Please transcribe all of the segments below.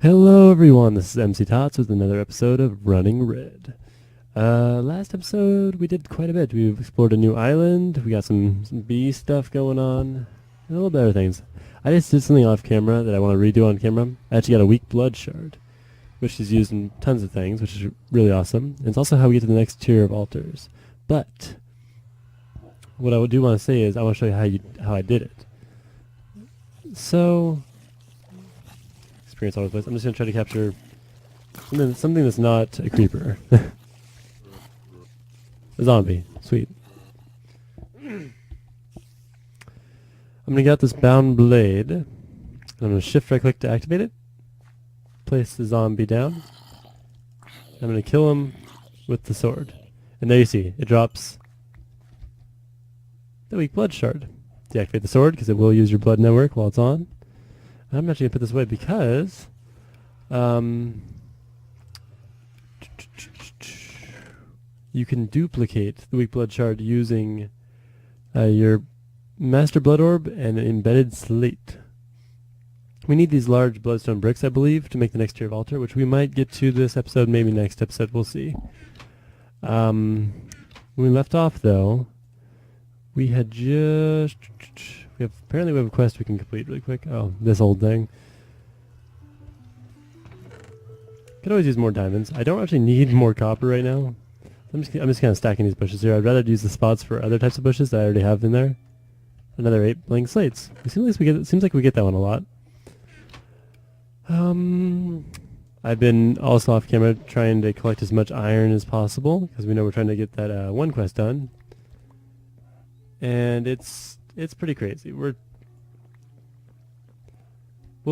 Hello everyone, this is Mctots with another episode of Running Red. Last episode we did quite a bit. We've explored a new island, we got some bee stuff going on, and a little bit of things. I just did something off camera that I want to redo on camera. I actually got a weak blood shard, which is used in tons of things, which is really awesome. And it's also how we get to the next tier of altars. But, what I do want to say is I want to show you how I did it. So, experience all over the place. I'm just going to try to capture something that's not a creeper. A zombie. Sweet. I'm going to get this bound blade. And I'm going to shift right click to activate it. Place the zombie down. I'm going to kill him with the sword. And there you see, it drops the weak blood shard. Deactivate the sword because it will use your blood network while it's on. I'm actually going to put this away because you can duplicate the weak blood shard using your master blood orb and an embedded slate. We need these large bloodstone bricks, I believe, to make the next tier of altar, which we might get to this episode, maybe next episode, we'll see. When we left off, though, we had just... apparently we have a quest we can complete really quick. Oh, this old thing. Could always use more diamonds. I don't actually need more copper right now. I'm just kind of stacking these bushes here. I'd rather use the spots for other types of bushes that I already have in there. Another 8 blank slates. It seems like we get that one a lot. I've been also off camera trying to collect as much iron as possible because we know we're trying to get that one quest done. And it's pretty crazy. We'll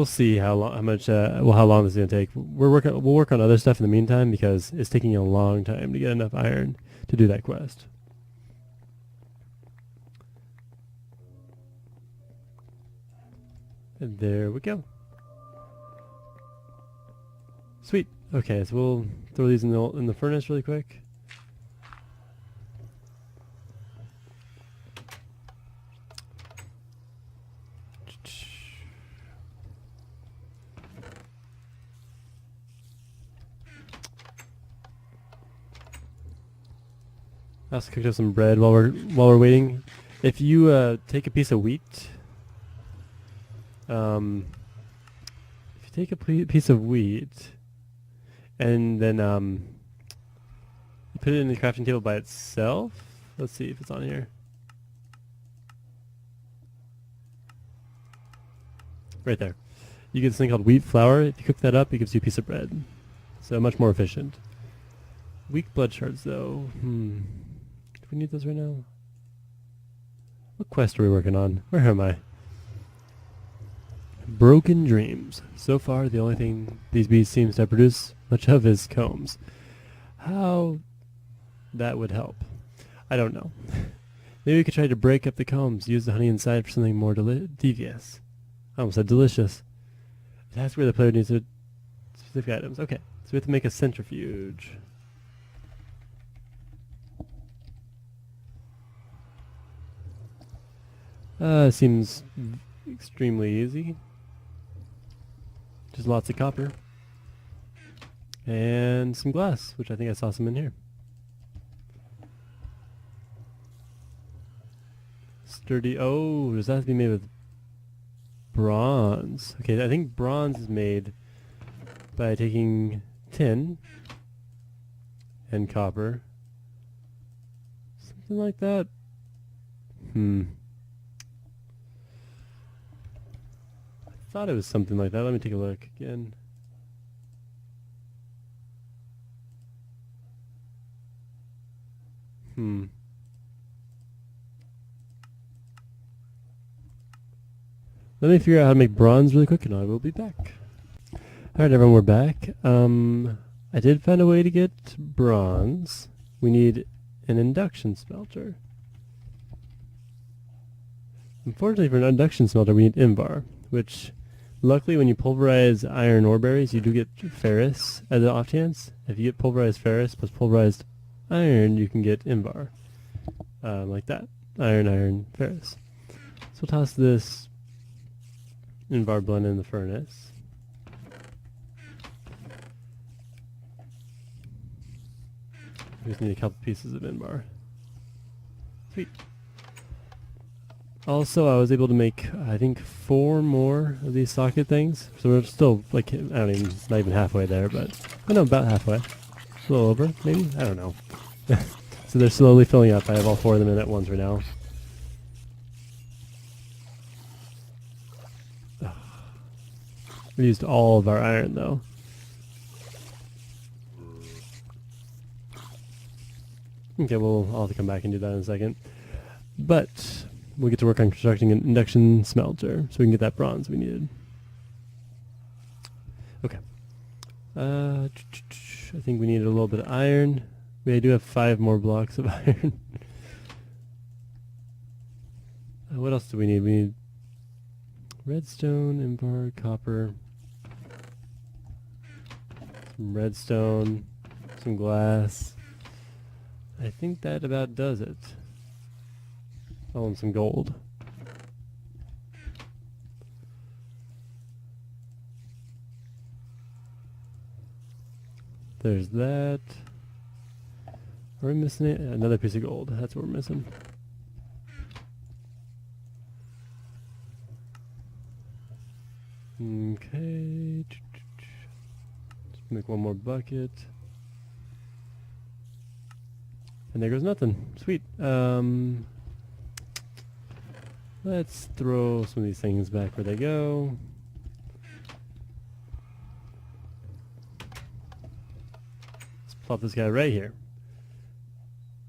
see how long this is gonna take. We'll work on other stuff in the meantime because it's taking a long time to get enough iron to do that quest. And there we go. Sweet. Okay, so we'll throw these in the furnace really quick. I also cooked up some bread while we're waiting. If you take a piece of wheat, and then you put it in the crafting table by itself. Let's see if it's on here. Right there. You get this thing called wheat flour. If you cook that up, it gives you a piece of bread. So much more efficient. Weak blood shards, though. Do we need those right now? What quest are we working on? Where am I? Broken dreams. So far, the only thing these bees seem to produce much of is combs. How that would help? I don't know. Maybe we could try to break up the combs, use the honey inside for something more devious. I almost said delicious. That's where the player needs specific items. Okay, so we have to make a centrifuge. Seems extremely easy. Just lots of copper. And some glass, which I think I saw some in here. Sturdy. Oh, does that have to be made with bronze? Okay, I think bronze is made by taking tin and copper. Something like that. I thought it was something like that. Let me take a look again. Let me figure out how to make bronze really quick and I will be back. Alright everyone, we're back. I did find a way to get bronze. We need an induction smelter. Unfortunately for an induction smelter we need Invar, which luckily when you pulverize iron ore berries you do get ferrous as an off chance. If you get pulverized ferrous plus pulverized iron you can get Invar. Like that. Iron, ferrous. So we'll toss this Invar blend in the furnace. We just need a couple pieces of inbar. Sweet. Also, I was able to make, I think, 4 more of these socket things. So we're still, like, I don't even, not even halfway there, but, I know, about halfway. A little over, maybe? I don't know. So they're slowly filling up. I have all 4 of them in at once right now. We used all of our iron, though. Okay, well, I'll have to come back and do that in a second. But we'll get to work on constructing an induction smelter so we can get that bronze we needed. Okay. I think we needed a little bit of iron. I do have 5 more blocks of iron. What else do we need? We need redstone, invar, copper, some redstone, some glass. I think that about does it. Oh, and some gold. There's that. Are we missing it? Another piece of gold. That's what we're missing. Okay. Just make one more bucket. And there goes nothing. Sweet. Let's throw some of these things back where they go. Let's plop this guy right here.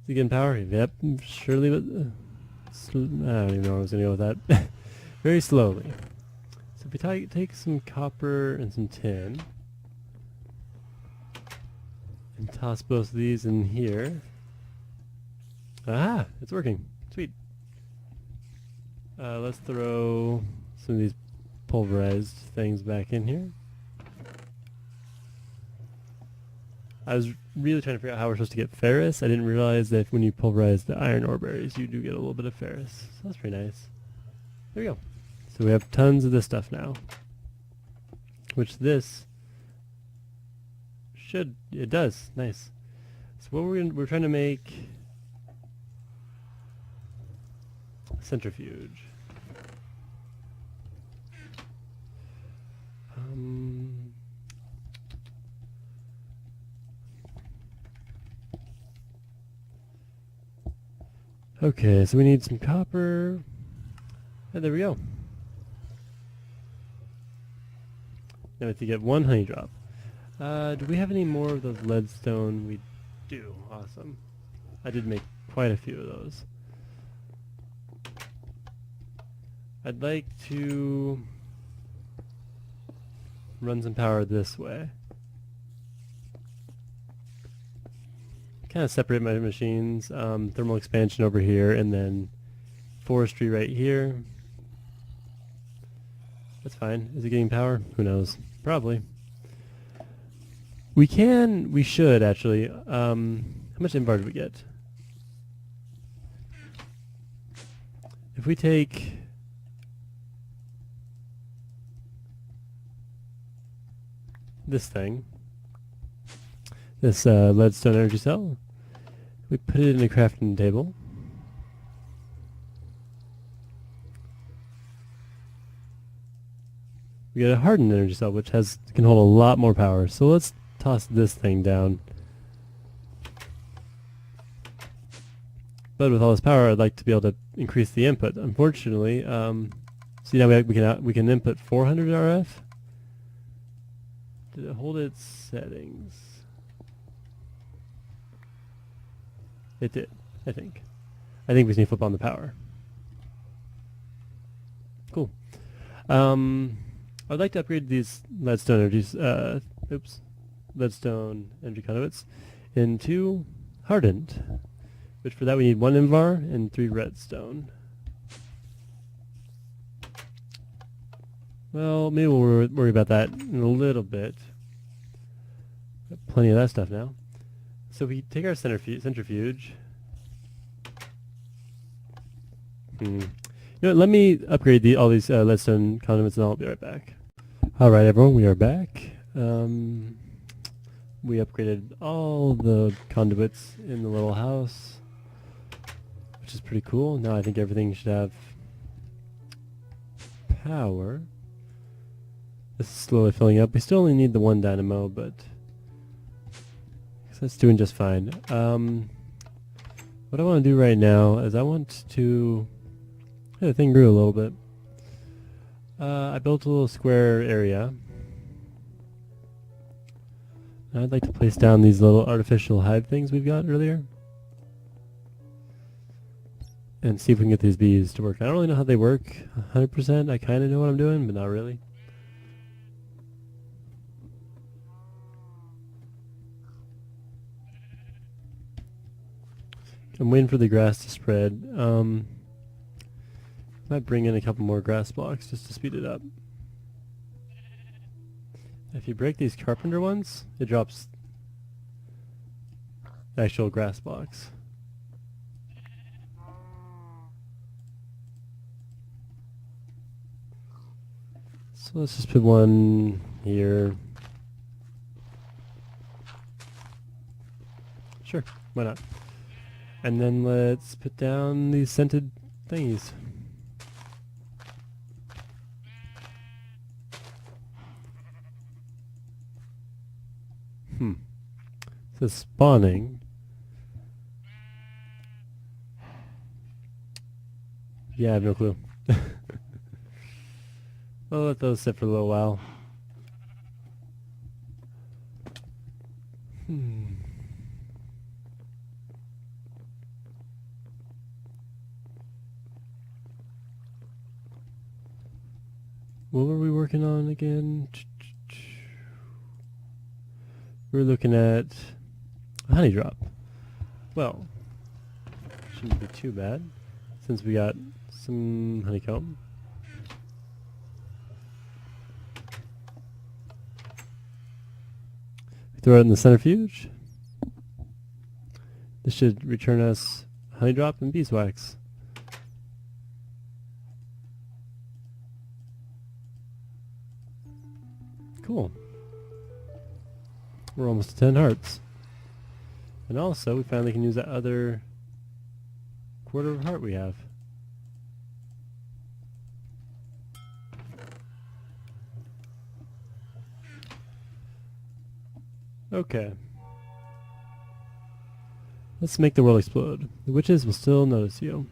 Is he getting power? Yep, surely, but I don't even know where I was going to go with that. Very slowly. So if we take some copper and some tin and toss both of these in here. Ah, it's working. Sweet. Let's throw some of these pulverized things back in here. I was really trying to figure out how we're supposed to get ferrous. I didn't realize that when you pulverize the iron ore berries, you do get a little bit of ferrous. So that's pretty nice. There we go. So we have tons of this stuff now. Which this should, it does. Nice. So what we're trying to make centrifuge. Okay, so we need some copper. And there we go. Now we have to get 1 honey drop. Do we have any more of those leadstone? We do. Awesome. I did make quite a few of those. I'd like to run some power this way. Kind of separate my machines. Thermal expansion over here, and then forestry right here. That's fine. Is it getting power? Who knows? Probably. We should actually. How much invar did we get? If we take this thing, this leadstone energy cell, we put it in a crafting table. We get a hardened energy cell, which can hold a lot more power. So let's toss this thing down. But with all this power, I'd like to be able to increase the input. Unfortunately, see now we can input 400 RF. Did it hold its settings? It did, I think. I think we just need to flip on the power. Cool. I'd like to upgrade these leadstone energy conduits into hardened. Which for that we need 1 invar and 3 redstone. Well, maybe we'll worry about that in a little bit. Got plenty of that stuff now. So we take our centrifuge. You know what, let me upgrade all these leadstone condiments and I'll be right back. Alright everyone, we are back. One we upgraded all the conduits in the little house, which is pretty cool. Now I think everything should have power. This is slowly filling up. We still only need the one dynamo, but that's doing just fine. What I want to do right now is I want to... Yeah, the thing grew a little bit. I built a little square area. And I'd like to place down these little artificial hive things we've got earlier. And see if we can get these bees to work. I don't really know how they work 100%. I kind of know what I'm doing, but not really. I'm waiting for the grass to spread. Might bring in a couple more grass blocks just to speed it up. If you break these carpenter ones, it drops actual grass blocks. So let's just put one here. Sure, why not? And then let's put down these scented thingies. So spawning. Yeah, I have no clue. I'll let those sit for a little while. What were we working on again? We're looking at a honey drop. Well, shouldn't be too bad since we got some honeycomb. Throw it in the centrifuge. This should return us honey drop and beeswax. Cool. We're almost to 10 hearts. And also, we finally can use that other quarter of heart we have. Okay. Let's make the world explode. The witches will still notice you.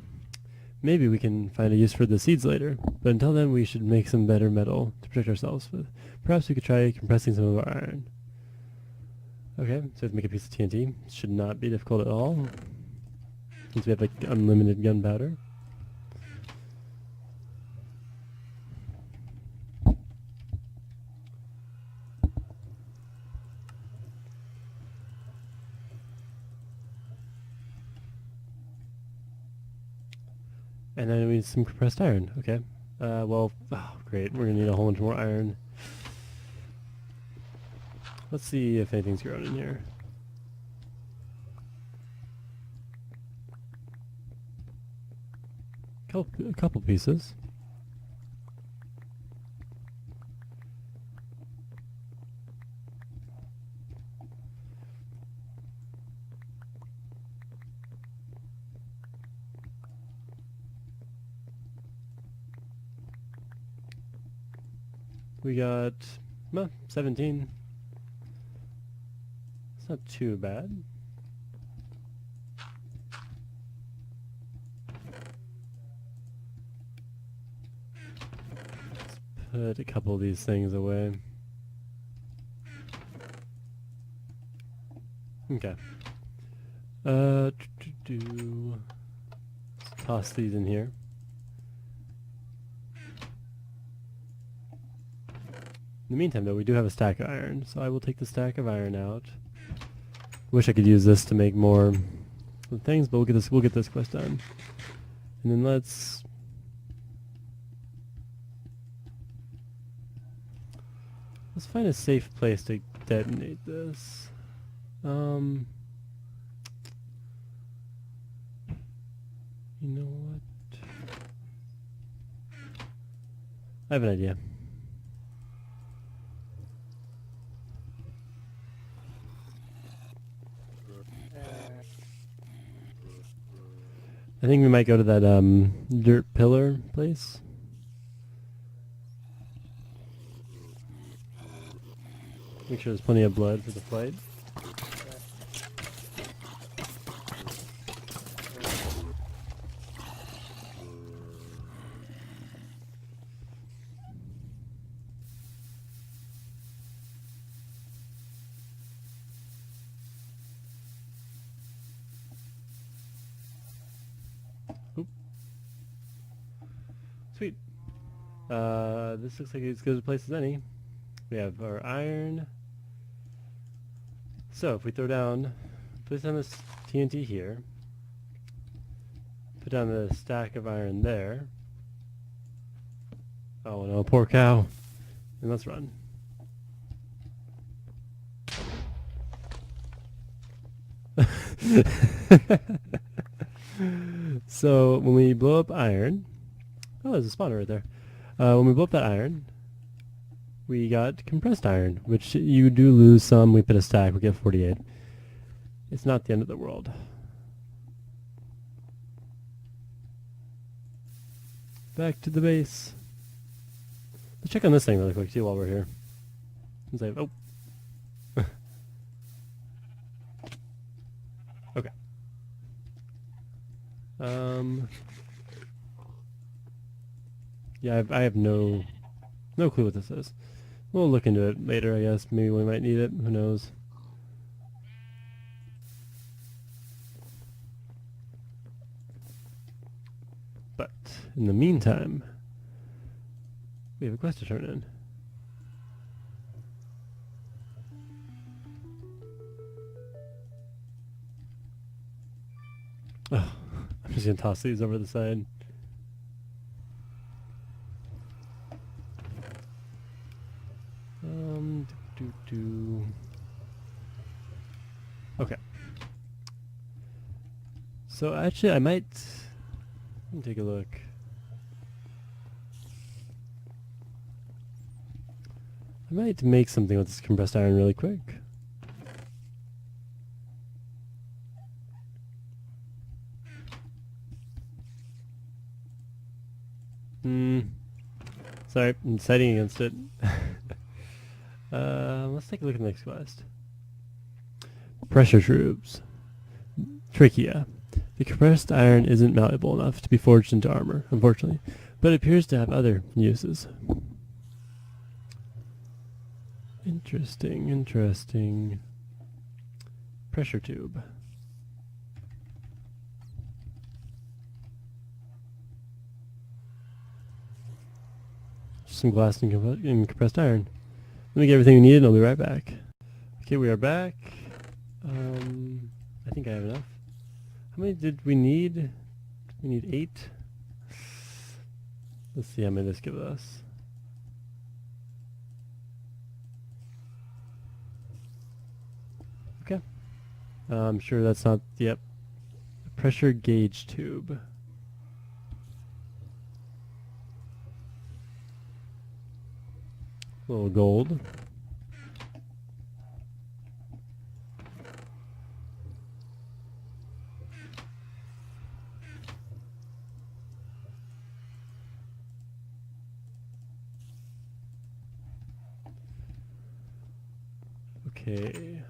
Maybe we can find a use for the seeds later, but until then we should make some better metal to protect ourselves with. Perhaps we could try compressing some of our iron. Okay, so we have to make a piece of TNT. Should not be difficult at all, since we have like unlimited gunpowder. And then we need some compressed iron. Okay. Well, oh, great. We're gonna need a whole bunch more iron. Let's see if anything's grown in here. A couple pieces. We got 17. It's not too bad. Let's put a couple of these things away. Okay. Let's toss these in here. In the meantime, though, we do have a stack of iron, so I will take the stack of iron out. Wish I could use this to make more things, but we'll get this quest done. And then let's find a safe place to detonate this. You know what? I have an idea. I think we might go to that dirt pillar place. Make sure there's plenty of blood for the flight. Oop. Sweet. This looks like as good a place as any. We have our iron. So if we throw down, place down this TNT here, put down the stack of iron there. Oh no, poor cow. And let's run. So when we blow up iron, oh, there's a spawner right there. When we blow up that iron, we got compressed iron, which you do lose some. We put a stack, we get 48. It's not the end of the world. Back to the base. Let's check on this thing really quick too while we're here. Oh. Okay. Yeah, I have no clue what this is. We'll look into it later, I guess. Maybe we might need it. Who knows? But in the meantime, we have a quest to turn in. Oh, I'm just gonna toss these over the side. Okay. So actually, I might let me take a look. I might make something with this compressed iron really quick. Sorry, I'm deciding against it. Let's take a look at the next quest. Pressure tubes. Trachea. The compressed iron isn't malleable enough to be forged into armor, unfortunately, but it appears to have other uses. Interesting, interesting. Pressure tube. Some glass and compressed iron. Let me get everything we need and I'll be right back. Okay, we are back. I think I have enough. How many did we need? We need 8. Let's see how many this gives us. Okay. I'm sure that's not, yep. A pressure gauge tube. A little gold. Okay.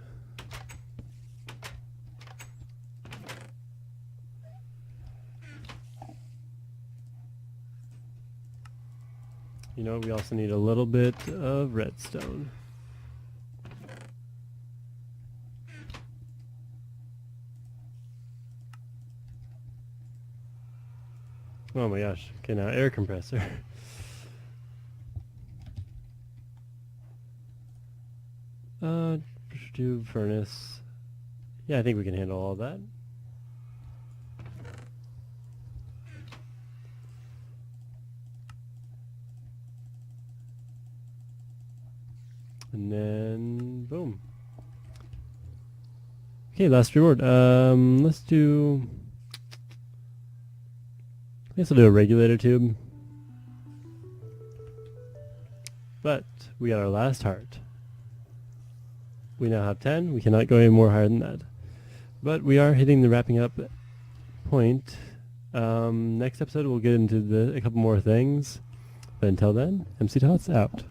You know, we also need a little bit of redstone. Oh my gosh. Okay, now air compressor. Pressure tube, furnace. Yeah, I think we can handle all that. And then, boom. Okay, last reward. Let's do... I guess I'll do a regulator tube. But we got our last heart. We now have 10. We cannot go any more higher than that. But we are hitting the wrapping up point. Next episode we'll get into a couple more things. But until then, Mctots out.